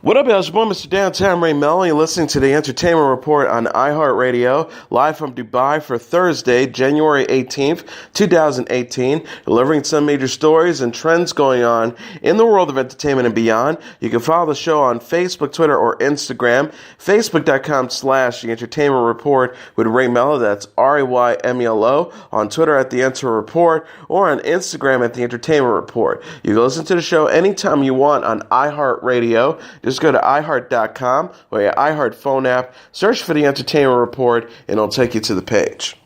What up, y'all? It's your boy, Mr. Downtown Ray Melo. You're listening to the Entertainment Report on iHeartRadio, live from Dubai for Thursday, January 18th, 2018, delivering some major stories and trends going on in the world of entertainment and beyond. You can follow the show on Facebook, Twitter, or Instagram, facebook.com/The Entertainment Report with Ray Melo, that's RAYMELO, on Twitter at The Enter Report, or on Instagram at The Entertainment Report. You can listen to the show anytime you want on iHeartRadio. Just go to iHeart.com or your iHeart phone app, search for The Entertainment Report, and it'll take you to the page.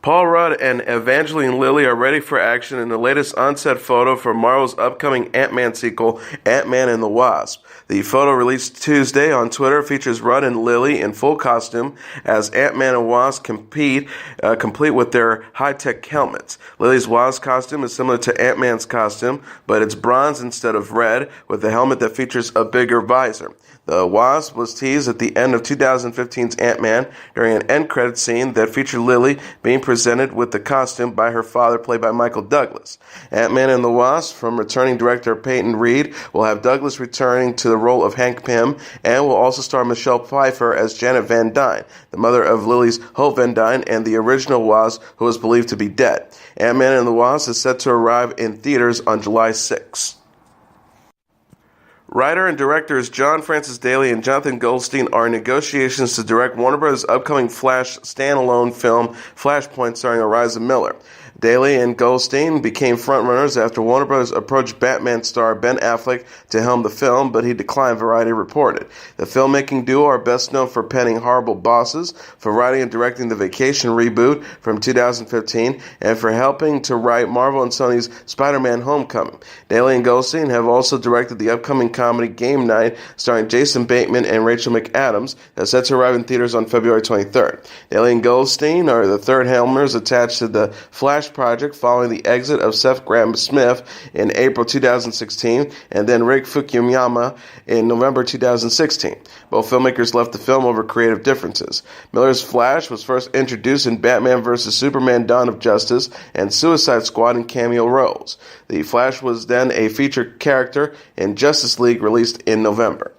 Paul Rudd and Evangeline Lilly are ready for action in the latest on-set photo for Marvel's upcoming Ant-Man sequel, Ant-Man and the Wasp. The photo released Tuesday on Twitter features Rudd and Lilly in full costume as Ant-Man and Wasp complete with their high-tech helmets. Lilly's Wasp costume is similar to Ant-Man's costume, but it's bronze instead of red, with a helmet that features a bigger visor. The Wasp was teased at the end of 2015's Ant-Man during an end credit scene that featured Lilly being presented with the costume by her father, played by Michael Douglas. Ant-Man and the Wasp, from returning director Peyton Reed, will have Douglas returning to the role of Hank Pym, and will also star Michelle Pfeiffer as Janet Van Dyne, the mother of Lily's Hope Van Dyne and the original Wasp, who was believed to be dead. Ant-Man and the Wasp is set to arrive in theaters on July 6. Writer and directors John Francis Daley and Jonathan Goldstein are in negotiations to direct Warner Bros.' upcoming Flash standalone film, Flashpoint, starring Eliza Miller. Daley and Goldstein became frontrunners after Warner Bros. Approached Batman star Ben Affleck to helm the film, but he declined, Variety reported. The filmmaking duo are best known for penning Horrible Bosses, for writing and directing the Vacation reboot from 2015, and for helping to write Marvel and Sony's Spider-Man Homecoming. Daley and Goldstein have also directed the upcoming comedy Game Night, starring Jason Bateman and Rachel McAdams, that's set to arrive in theaters on February 23rd. Daley and Goldstein are the third helmers attached to the Flash project following the exit of Seth Grahame-Smith in April 2016 and then Rick Fukuyama in November 2016. Both filmmakers left the film over creative differences. Miller's Flash was first introduced in Batman vs. Superman: Dawn of Justice and Suicide Squad in cameo roles. The Flash was then a featured character in Justice League, released in November.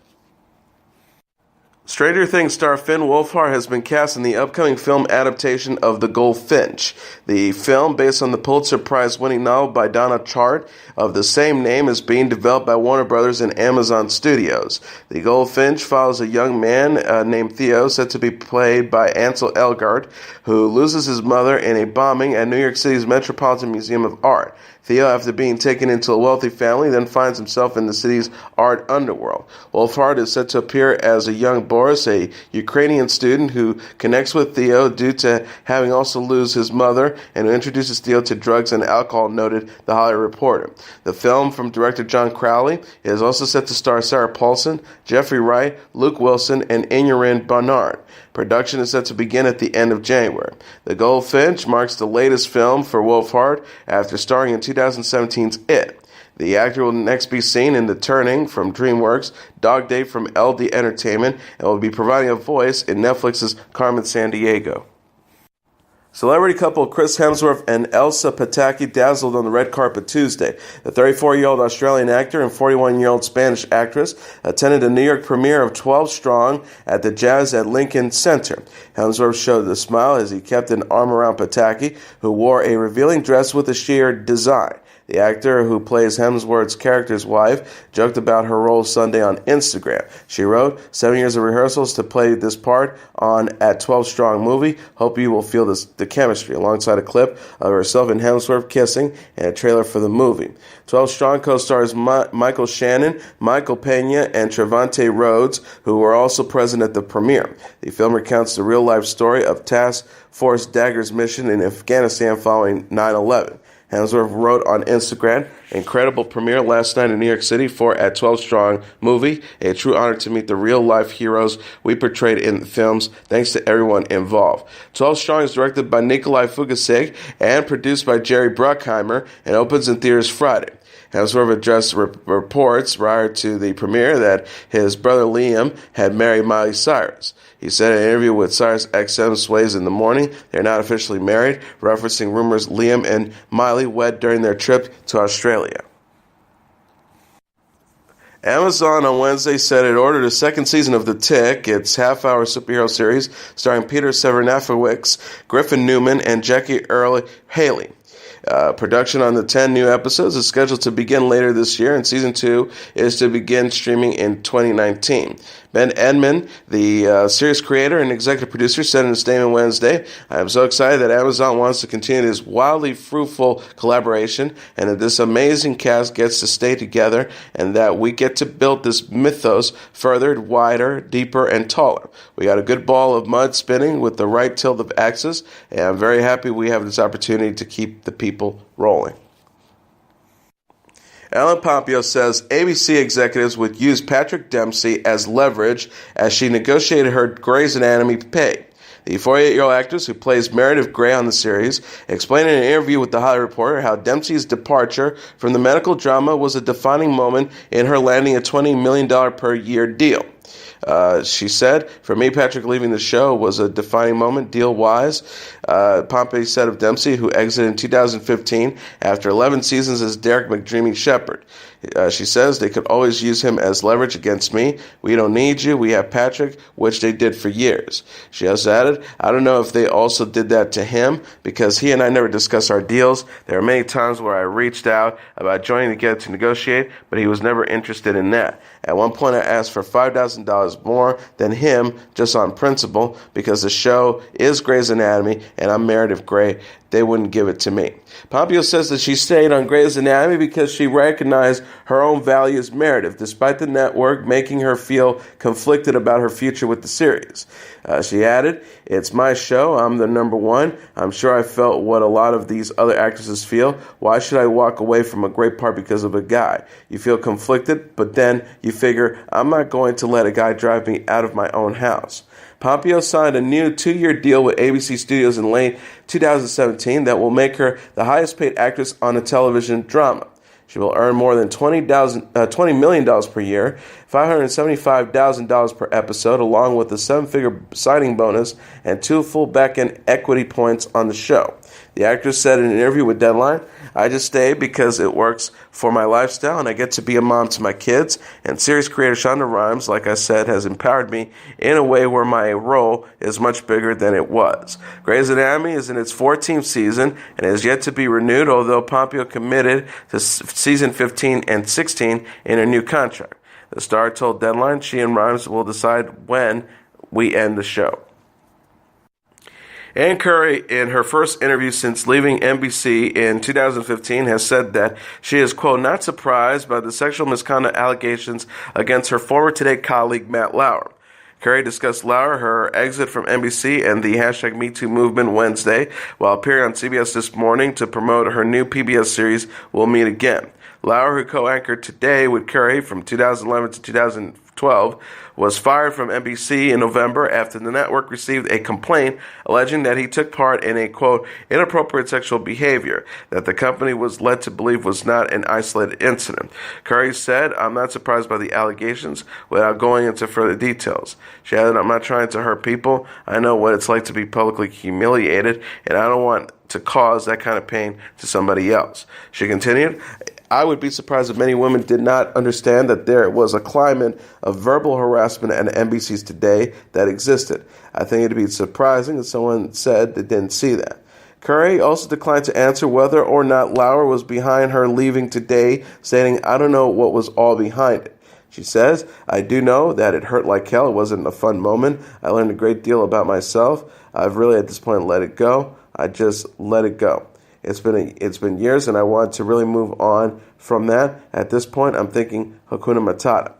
Stranger Things star Finn Wolfhard has been cast in the upcoming film adaptation of The Goldfinch. The film, based on the Pulitzer Prize-winning novel by Donna Tartt of the same name, is being developed by Warner Bros. And Amazon Studios. The Goldfinch follows a young man named Theo, said to be played by Ansel Elgort, who loses his mother in a bombing at New York City's Metropolitan Museum of Art. Theo, after being taken into a wealthy family, then finds himself in the city's art underworld. Wolfhard is set to appear as a young Boris, a Ukrainian student who connects with Theo due to having also lose his mother, and who introduces Theo to drugs and alcohol, noted The Hollywood Reporter. The film, from director John Crowley, is also set to star Sarah Paulson, Jeffrey Wright, Luke Wilson, and Ingrid Barnard. Production is set to begin at the end of January. The Goldfinch marks the latest film for Wolfhard after starring in 2017's It. The actor will next be seen in The Turning from DreamWorks, Dog Day from LD Entertainment, and will be providing a voice in Netflix's Carmen Sandiego. Celebrity couple Chris Hemsworth and Elsa Pataky dazzled on the red carpet Tuesday. The 34-year-old Australian actor and 41-year-old Spanish actress attended the New York premiere of 12 Strong at the Jazz at Lincoln Center. Hemsworth showed a smile as he kept an arm around Pataky, who wore a revealing dress with a sheer design. The actor, who plays Hemsworth's character's wife, joked about her role Sunday on Instagram. She wrote, 7 years of rehearsals to play this part on at 12 Strong movie. Hope you will feel the chemistry, alongside a clip of herself and Hemsworth kissing and a trailer for the movie. 12 Strong co-stars Michael Shannon, Michael Pena, and Trevante Rhodes, who were also present at the premiere. The film recounts the real-life story of Task Force Dagger's mission in Afghanistan following 9/11. Hemsworth wrote on Instagram, incredible premiere last night in New York City for At 12 Strong movie. A true honor to meet the real-life heroes we portrayed in the films. Thanks to everyone involved. 12 Strong is directed by Nikolai Fugasig and produced by Jerry Bruckheimer and opens in theaters Friday. Hemsworth addressed reports prior to the premiere that his brother Liam had married Miley Cyrus. He said in an interview with Sirius XM Sways in the Morning, they're not officially married, referencing rumors Liam and Miley wed during their trip to Australia. Amazon on Wednesday said it ordered a second season of The Tick, its half-hour superhero series starring Peter Serafinowicz, Griffin Newman, and Jackie Earle Haley. Production on the 10 new episodes is scheduled to begin later this year, and Season 2 is to begin streaming in 2019. Ben Edman, the series creator and executive producer, said in a statement Wednesday, "I am so excited that Amazon wants to continue this wildly fruitful collaboration and that this amazing cast gets to stay together and that we get to build this mythos further, wider, deeper, and taller. We got a good ball of mud spinning with the right tilt of axis, and I'm very happy we have this opportunity to keep the people rolling." Ellen Pompeo says ABC executives would use Patrick Dempsey as leverage as she negotiated her Grey's Anatomy pay. The 48-year-old actress who plays Meredith Grey on the series explained in an interview with The Hollywood Reporter how Dempsey's departure from the medical drama was a defining moment in her landing a $20 million per year deal. She said, "For me, Patrick leaving the show was a defining moment, deal-wise." Pompey said of Dempsey, who exited in 2015 after 11 seasons as Derek McDreamy Shepherd. She says, "They could always use him as leverage against me. We don't need you. We have Patrick," which they did for years. She also added, "I don't know if they also did that to him because he and I never discussed our deals. There are many times where I reached out about joining together to negotiate, but he was never interested in that. At one point, I asked for $5,000 more than him just on principle because the show is Grey's Anatomy and I'm Meredith Grey. They wouldn't give it to me." Pompeo says that she stayed on Grey's Anatomy because she recognized her own value as Meredith, despite the network making her feel conflicted about her future with the series. She added, "It's my show. I'm the number one. I'm sure I felt what a lot of these other actresses feel. Why should I walk away from a great part because of a guy? You feel conflicted, but then you figure, I'm not going to let a guy drive me out of my own house." Pompeo signed a new 2-year deal with ABC Studios in late 2017 that will make her the highest-paid actress on a television drama. She will earn more than $20 million per year, $575,000 per episode, along with a 7-figure signing bonus and 2 full back-end equity points on the show. The actress said in an interview with Deadline, "I just stay because it works for my lifestyle and I get to be a mom to my kids. And series creator Shonda Rhimes, like I said, has empowered me in a way where my role is much bigger than it was." Grey's Anatomy is in its 14th season and is yet to be renewed, although Pompeo committed to season 15 and 16 in a new contract. The star told Deadline she and Rhimes will decide when we end the show. Ann Curry, in her first interview since leaving NBC in 2015, has said that she is, quote, "not surprised by the sexual misconduct allegations against her former Today colleague Matt Lauer." Curry discussed Lauer, her exit from NBC, and the hashtag #MeToo movement Wednesday, while appearing on CBS this morning to promote her new PBS series, We'll Meet Again. Lauer, who co-anchored Today with Curry from 2011 to 2012, was fired from NBC in November after the network received a complaint alleging that he took part in a, quote, "inappropriate sexual behavior" that the company was led to believe was not an isolated incident. Curry said, "I'm not surprised by the allegations," without going into further details. She added, "I'm not trying to hurt people. I know what it's like to be publicly humiliated, and I don't want to cause that kind of pain to somebody else." She continued, "I would be surprised if many women did not understand that there was a climate of verbal harassment at NBC's Today that existed. I think it would be surprising if someone said they didn't see that." Curry also declined to answer whether or not Lauer was behind her leaving Today, stating, "I don't know what was all behind it." She says, "I do know that it hurt like hell. It wasn't a fun moment. I learned a great deal about myself. I've really at this point let it go. I just let it go. It's been years, and I want to really move on from that. At this point, I'm thinking Hakuna Matata."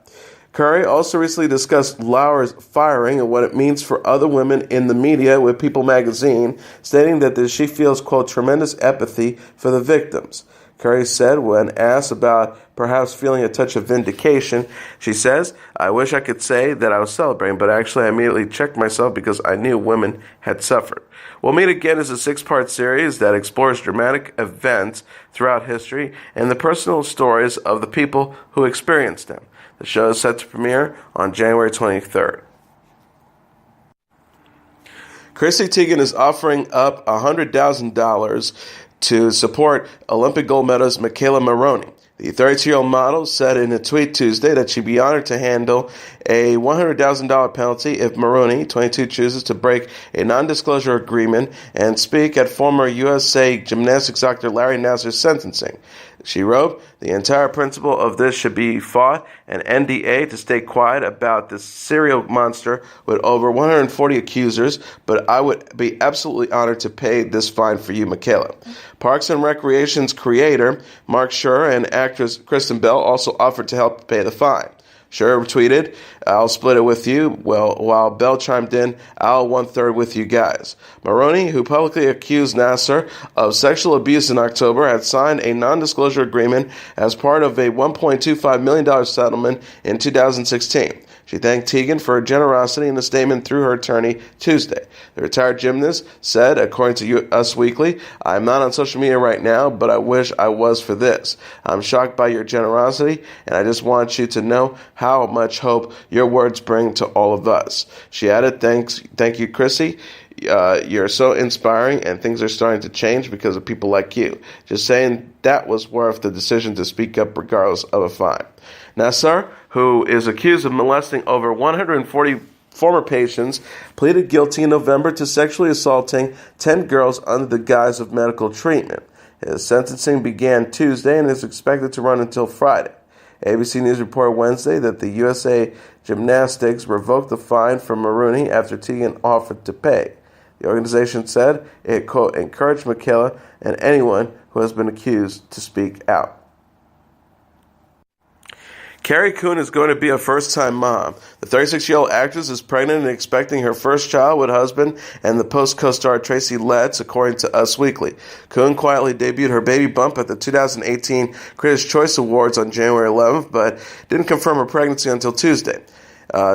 Curry also recently discussed Lauer's firing and what it means for other women in the media with People magazine, stating that she feels, quote, "tremendous empathy for the victims." Curry said when asked about perhaps feeling a touch of vindication, she says, "I wish I could say that I was celebrating, but actually I immediately checked myself because I knew women had suffered." We'll Meet Again is a 6-part series that explores dramatic events throughout history and the personal stories of the people who experienced them. The show is set to premiere on January 23rd. Chrissy Teigen is offering up $100,000 to support Olympic gold medalist Michaela Maroney. The 32-year-old model said in a tweet Tuesday that she'd be honored to handle a $100,000 penalty if Maroney, 22, chooses to break a non-disclosure agreement and speak at former USA gymnastics doctor Larry Nassar's sentencing. She wrote, "The entire principle of this should be fought, an NDA to stay quiet about this serial monster with over 140 accusers, but I would be absolutely honored to pay this fine for you, Michaela." Parks and Recreation's creator, Mark Schur, and actress Kristen Bell also offered to help pay the fine. Schur tweeted, "I'll split it with you," while Bell chimed in, "I'll 1/3 with you guys." Maroney, who publicly accused Nassar of sexual abuse in October, had signed a non-disclosure agreement as part of a $1.25 million settlement in 2016. She thanked Tegan for her generosity in a statement through her attorney Tuesday. The retired gymnast said, according to Us Weekly, "I'm not on social media right now, but I wish I was for this. I'm shocked by your generosity, and I just want you to know how much hope your words bring to all of us." She added, Thank you, Chrissy. You're so inspiring, and things are starting to change because of people like you. Just saying that was worth the decision to speak up regardless of a fine. Nassar, who is accused of molesting over 140 former patients, pleaded guilty in November to sexually assaulting 10 girls under the guise of medical treatment. His sentencing began Tuesday and is expected to run until Friday. ABC News reported Wednesday that the USA Gymnastics revoked the fine from Maroney after Tegan offered to pay. The organization said it, quote, encouraged Michaela and anyone who has been accused to speak out. Carrie Coen is going to be a first-time mom. The 36-year-old actress is pregnant and expecting her first child with husband and the Post co-star Tracy Letts, according to Us Weekly. Coen quietly debuted her baby bump at the 2018 Critics' Choice Awards on January 11th, but didn't confirm her pregnancy until Tuesday.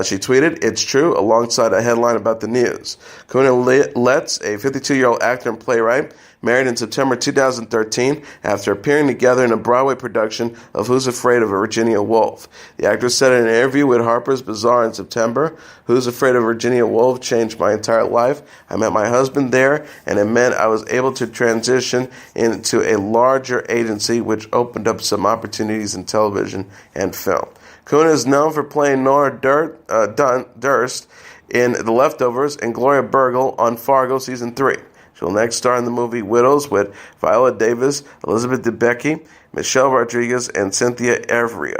She tweeted, "It's true," alongside a headline about the news. Coen and Letts, a 52-year-old actor and playwright, married in September 2013 after appearing together in a Broadway production of Who's Afraid of Virginia Woolf. The actress said in an interview with Harper's Bazaar in September, "Who's Afraid of Virginia Woolf changed my entire life. I met my husband there, and it meant I was able to transition into a larger agency, which opened up some opportunities in television and film." Coen is known for playing Nora Durst in The Leftovers and Gloria Burgle on Fargo Season 3. She'll next star in the movie Widows with Viola Davis, Elizabeth Debicki, Michelle Rodriguez, and Cynthia Erivo.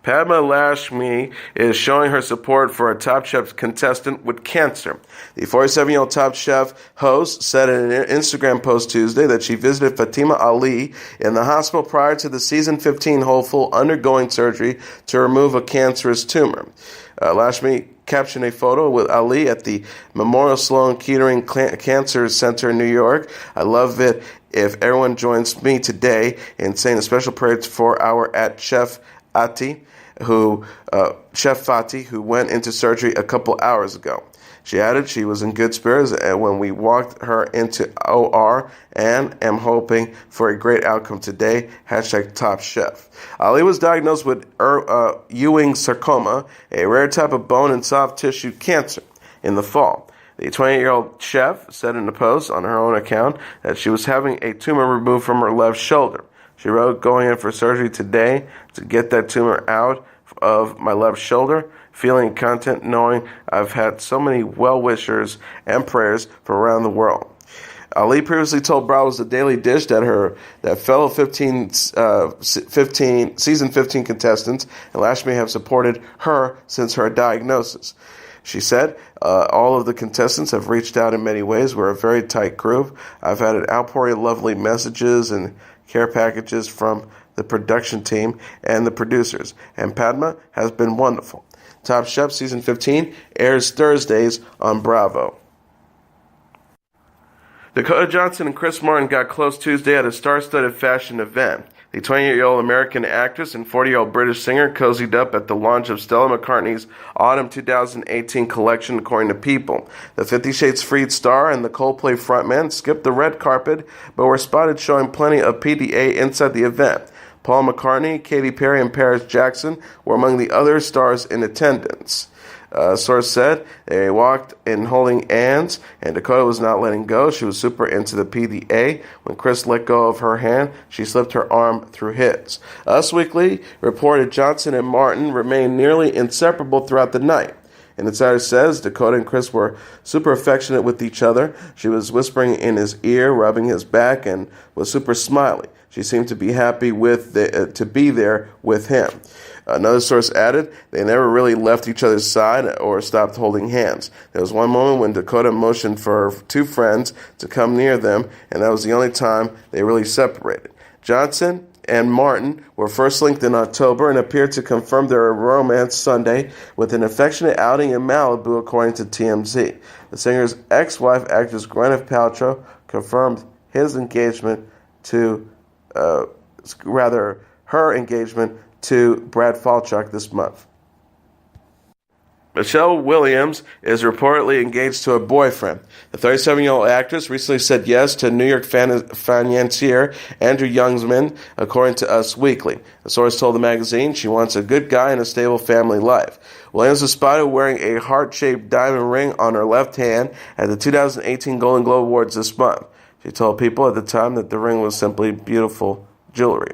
Padma Lakshmi is showing her support for a Top Chef contestant with cancer. The 47-year-old Top Chef host said in an Instagram post Tuesday that she visited Fatima Ali in the hospital prior to the season 15 hopeful undergoing surgery to remove a cancerous tumor. Lakshmi captioned a photo with Ali at the Memorial Sloan Kettering Cancer Center in New York. "I love it if everyone joins me today in saying a special prayer for our Chef Fatih, who went into surgery a couple hours ago." She added she was in good spirits when we walked her into OR and am hoping for a great outcome today. #Top Chef. Ali was diagnosed with Ewing sarcoma, a rare type of bone and soft tissue cancer, in the fall. The 20-year-old chef said in a post on her own account that she was having a tumor removed from her left shoulder. She wrote, "Going in for surgery today to get that tumor out of my left shoulder. Feeling content knowing I've had so many well-wishers and prayers from around the world." Ali previously told Bravo's The Daily Dish that fellow season 15 contestants and Lakshmi have supported her since her diagnosis. She said, "All of the contestants have reached out in many ways. We're a very tight group. I've had an outpouring of lovely messages and care packages from the production team and the producers, and Padma has been wonderful." Top Chef Season 15 airs Thursdays on Bravo. Dakota Johnson and Chris Martin got close Tuesday at a star-studded fashion event. The 20-year-old American actress and 40-year-old British singer cozied up at the launch of Stella McCartney's Autumn 2018 collection, according to People. The 50 Shades Freed star and the Coldplay frontman skipped the red carpet, but were spotted showing plenty of PDA inside the event. Paul McCartney, Katy Perry, and Paris Jackson were among the other stars in attendance. A source said they walked in holding hands, and Dakota was not letting go. She was super into the PDA. When Chris let go of her hand, she slipped her arm through his. Us Weekly reported Johnson and Martin remained nearly inseparable throughout the night. And Insider says Dakota and Chris were super affectionate with each other. She was whispering in his ear, rubbing his back, and was super smiley. She seemed to be happy to be there with him. Another source added, they never really left each other's side or stopped holding hands. There was one moment when Dakota motioned for two friends to come near them, and that was the only time they really separated. Johnson and Martin were first linked in October and appeared to confirm their romance Sunday with an affectionate outing in Malibu, according to TMZ. The singer's ex-wife, actress Gwyneth Paltrow, confirmed her engagement to Brad Falchuk this month. Michelle Williams is reportedly engaged to a boyfriend. The 37-year-old actress recently said yes to New York financier Andrew Youngsman, according to Us Weekly. A source told the magazine she wants a good guy and a stable family life. Williams was spotted wearing a heart-shaped diamond ring on her left hand at the 2018 Golden Globe Awards this month. She told People at the time that the ring was simply beautiful jewelry.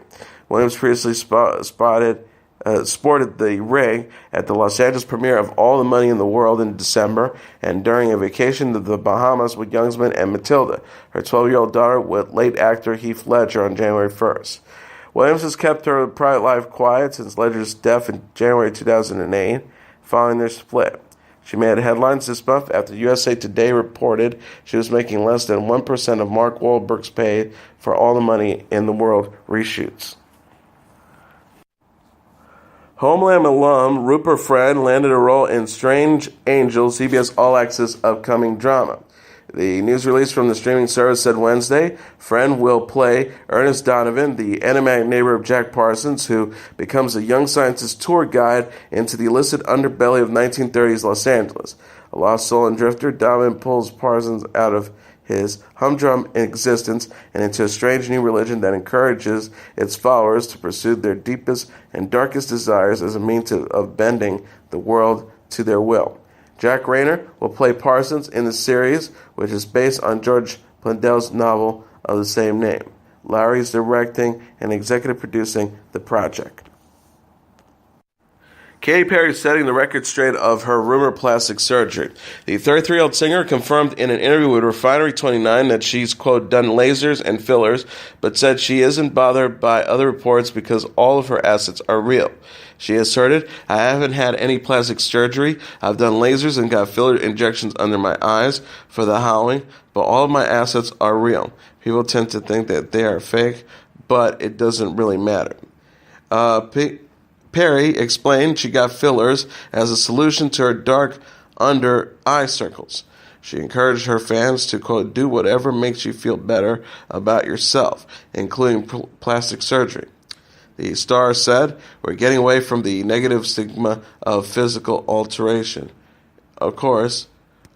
Williams previously sported the ring at the Los Angeles premiere of All the Money in the World in December and during a vacation to the Bahamas with Youngsman and Matilda, her 12-year-old daughter, with late actor Heath Ledger on January 1st. Williams has kept her private life quiet since Ledger's death in January 2008, following their split. She made headlines this month after USA Today reported she was making less than 1% of Mark Wahlberg's paid for All the Money in the World reshoots. Homeland alum Rupert Friend landed a role in Strange Angels, CBS All Access upcoming drama. The news release from the streaming service said Wednesday, Friend will play Ernest Donovan, the enigmatic neighbor of Jack Parsons, who becomes a young scientist tour guide into the illicit underbelly of 1930s Los Angeles. A lost soul and drifter, Donovan pulls Parsons out of his humdrum existence and into a strange new religion that encourages its followers to pursue their deepest and darkest desires as a means of bending the world to their will. Jack Rayner will play Parsons in the series, which is based on George Blundell's novel of the same name. Lowry is directing and executive producing the project. Katy Perry is setting the record straight of her rumored plastic surgery. The 33-year-old singer confirmed in an interview with Refinery29 that she's, quote, done lasers and fillers, but said she isn't bothered by other reports because all of her assets are real. She asserted, I haven't had any plastic surgery. I've done lasers and got filler injections under my eyes for the howling, but all of my assets are real. People tend to think that they are fake, but it doesn't really matter. Perry explained she got fillers as a solution to her dark under eye circles. She encouraged her fans to, quote, do whatever makes you feel better about yourself, including plastic surgery. The star said, we're getting away from the negative stigma of physical alteration. Of course,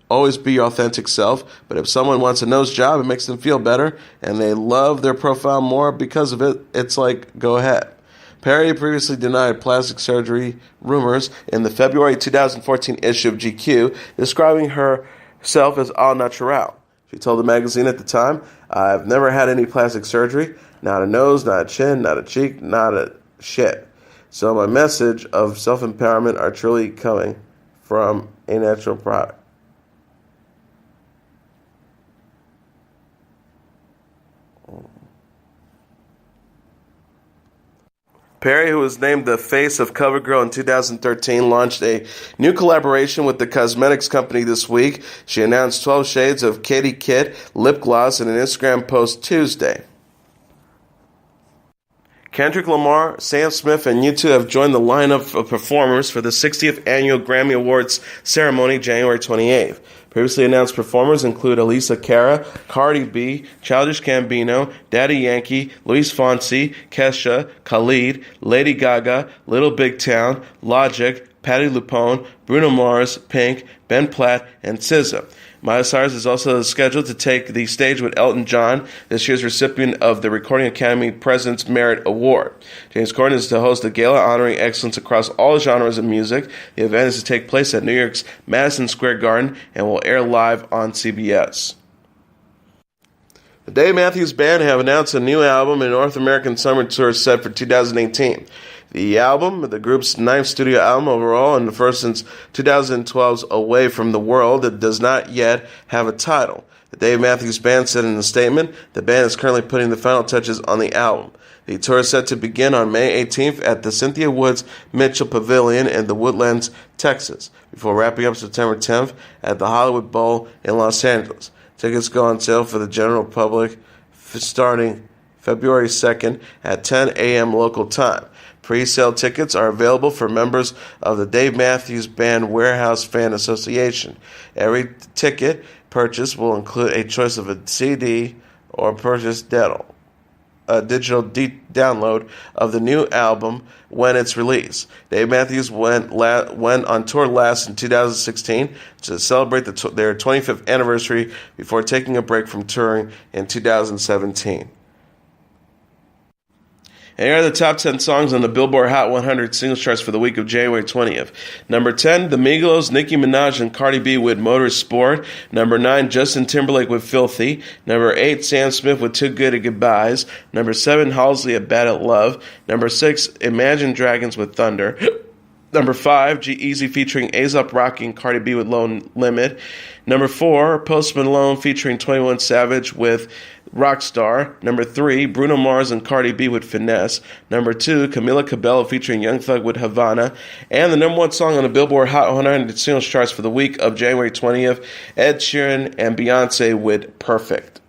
always be your authentic self, but if someone wants a nose job, it makes them feel better, and they love their profile more because of it, it's like, go ahead. Perry previously denied plastic surgery rumors in the February 2014 issue of GQ, describing herself as au naturel. She told the magazine at the time, I've never had any plastic surgery, not a nose, not a chin, not a cheek, not a shit. So my message of self-empowerment are truly coming from a natural product. Perry, who was named the face of CoverGirl in 2013, launched a new collaboration with the cosmetics company this week. She announced 12 shades of Katy Kit lip gloss in an Instagram post Tuesday. Kendrick Lamar, Sam Smith, and U2 have joined the lineup of performers for the 60th Annual Grammy Awards ceremony January 28th. Previously announced performers include Alessia Cara, Cardi B, Childish Gambino, Daddy Yankee, Luis Fonsi, Kesha, Khalid, Lady Gaga, Little Big Town, Logic, Patti LuPone, Bruno Mars, Pink, Ben Platt, and SZA. Miley Cyrus is also scheduled to take the stage with Elton John, this year's recipient of the Recording Academy President's Merit Award. James Corden is to host a gala honoring excellence across all genres of music. The event is to take place at New York's Madison Square Garden and will air live on CBS. The Dave Matthews Band have announced a new album and North American summer tour set for 2018. The album, the group's ninth studio album overall and the first since 2012's Away from the World, it does not yet have a title. The Dave Matthews Band said in a statement, the band is currently putting the final touches on the album. The tour is set to begin on May 18th at the Cynthia Woods Mitchell Pavilion in the Woodlands, Texas, before wrapping up September 10th at the Hollywood Bowl in Los Angeles. Tickets go on sale for the general public starting February 2nd at 10 a.m. local time. Pre-sale tickets are available for members of the Dave Matthews Band Warehouse Fan Association. Every ticket purchase will include a choice of a CD or purchase a digital download of the new album when it's released. Dave Matthews went on tour last in 2016 to celebrate their 25th anniversary before taking a break from touring in 2017. And here are the top 10 songs on the Billboard Hot 100 singles charts for the week of January 20th. Number 10, The Migos, Nicki Minaj, and Cardi B with Motorsport. Number 9, Justin Timberlake with Filthy. Number 8, Sam Smith with Too Good at Goodbyes. Number 7, Halsey at Bad at Love. Number 6, Imagine Dragons with Thunder. Number 5, G-Eazy featuring A$AP Rocky and Cardi B with Low Limit. Number 4, Post Malone featuring 21 Savage with Rockstar. Number 3, Bruno Mars and Cardi B with Finesse. Number 2, Camila Cabello featuring Young Thug with Havana. And the number 1 song on the Billboard Hot 100 singles charts for the week of January 20th, Ed Sheeran and Beyonce with Perfect.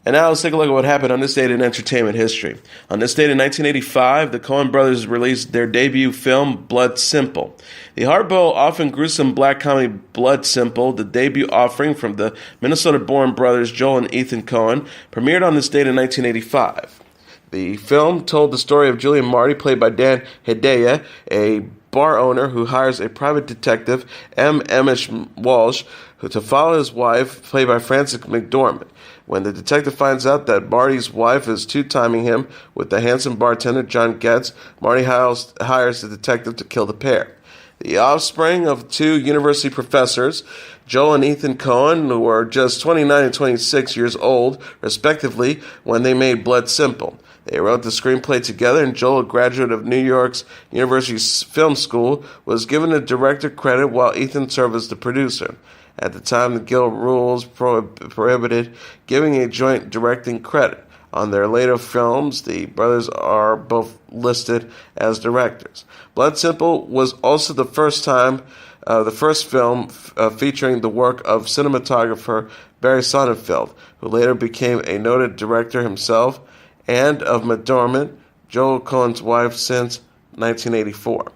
And now let's take a look at what happened on this date in entertainment history. On this date in 1985, the Coen brothers released their debut film, Blood Simple. The hardboiled, often gruesome black comedy Blood Simple, the debut offering from the Minnesota-born brothers Joel and Ethan Coen, premiered on this date in 1985. The film told the story of Julian Marty, played by Dan Hedaya, a bar owner who hires a private detective, M. Emish Walsh, to follow his wife, played by Frances McDormand. When the detective finds out that Marty's wife is two-timing him with the handsome bartender John Getz, Marty hires the detective to kill the pair. The offspring of two university professors, Joel and Ethan Coen, who were just 29 and 26 years old, respectively, when they made Blood Simple. They wrote the screenplay together, and Joel, a graduate of New York's University Film School, was given the director credit while Ethan served as the producer. At the time, the Guild rules prohibited giving a joint directing credit. On their later films, the brothers are both listed as directors. Blood Simple was also the first film featuring the work of cinematographer Barry Sonnenfeld, who later became a noted director himself, and of McDormand, Joel Coen's wife, since 1984.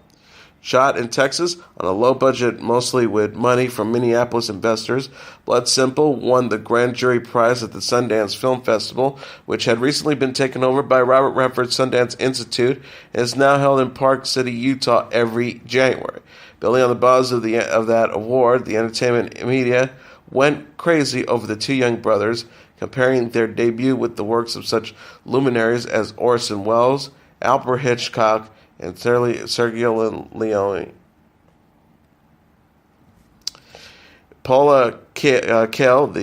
Shot in Texas on a low budget, mostly with money from Minneapolis investors, Blood Simple won the Grand Jury Prize at the Sundance Film Festival, which had recently been taken over by Robert Redford's Sundance Institute and is now held in Park City, Utah every January. Building on the buzz of that award, the entertainment media went crazy over the two young brothers, comparing their debut with the works of such luminaries as Orson Welles, Alfred Hitchcock, and Sergio Leone. Paula Kell,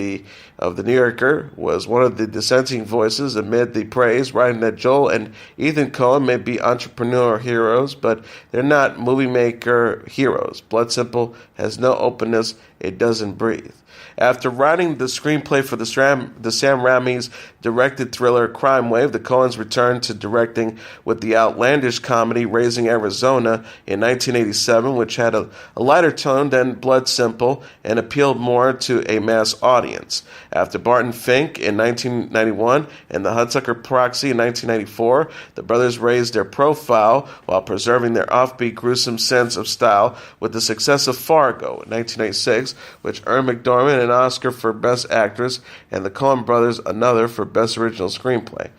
of The New Yorker, was one of the dissenting voices amid the praise, writing that Joel and Ethan Coen may be entrepreneur heroes, but they're not movie maker heroes. Blood Simple has no openness, it doesn't breathe. After writing the screenplay for the Sam Raimi's directed thriller Crime Wave, the Coens returned to directing with the outlandish comedy Raising Arizona in 1987, which had a lighter tone than Blood Simple and appealed more to a mass audience. After Barton Fink in 1991 and The Hudsucker Proxy in 1994, the brothers raised their profile while preserving their offbeat, gruesome sense of style with the success of Fargo in 1996, which earned McDormand an Oscar for Best Actress and the Coen brothers another for Best Original Screenplay.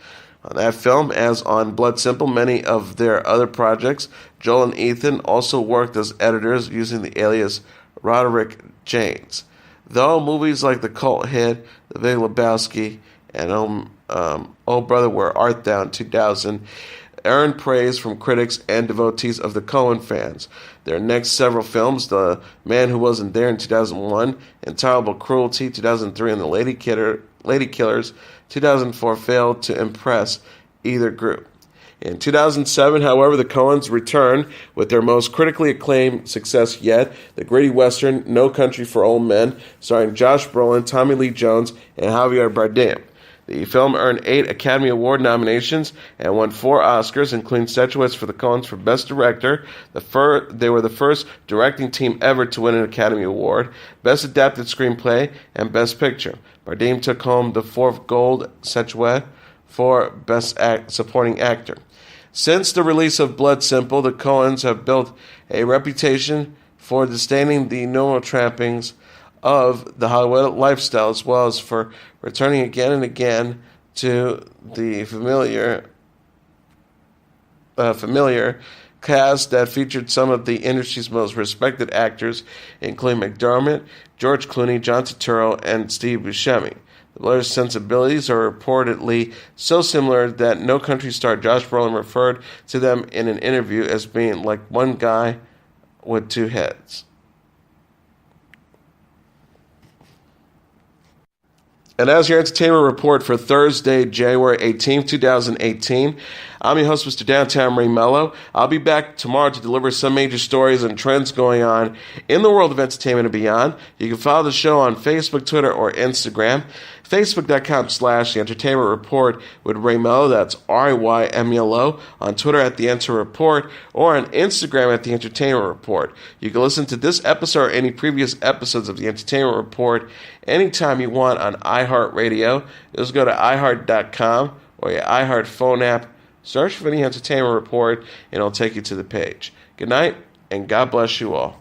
On that film, as on Blood Simple, many of their other projects, Joel and Ethan also worked as editors using the alias Roderick Janes. Though movies like the cult hit The Big Lebowski and Oh Brother Where Art Thou in 2000 earned praise from critics and devotees of the Coen fans. Their next several films, The Man Who Wasn't There in 2001, Intolerable Cruelty 2003, and The Lady Killers 2004 failed to impress either group. In 2007, however, the Coens returned with their most critically acclaimed success yet, the gritty western No Country for Old Men, starring Josh Brolin, Tommy Lee Jones, and Javier Bardem. The film earned 8 Academy Award nominations and won 4 Oscars, including statuettes for the Coens for Best Director. They were the first directing team ever to win an Academy Award, Best Adapted Screenplay, and Best Picture. Bardem took home the 4th Gold Statuette for Best Supporting Actor. Since the release of Blood Simple, the Coens have built a reputation for disdaining the normal trappings of the Hollywood lifestyle, as well as for returning again and again to the familiar cast that featured some of the industry's most respected actors, including McDermott, George Clooney, John Turturro, and Steve Buscemi. The brothers' sensibilities are reportedly so similar that No Country star Josh Brolin referred to them in an interview as being like one guy with 2 heads. And as your entertainment report for Thursday, January 18th, 2018, I'm your host, Mr. Downtown Ray Melo. I'll be back tomorrow to deliver some major stories and trends going on in the world of entertainment and beyond. You can follow the show on Facebook, Twitter, or Instagram. Facebook.com/The Entertainment Report with Ray Melo. That's RAYMELO. On Twitter at The Enter Report, or on Instagram at The Entertainment Report. You can listen to this episode or any previous episodes of The Entertainment Report anytime you want on iHeartRadio. Just go to iHeart.com or your iHeart phone app. Search for The Entertainment Report, and it'll take you to the page. Good night, and God bless you all.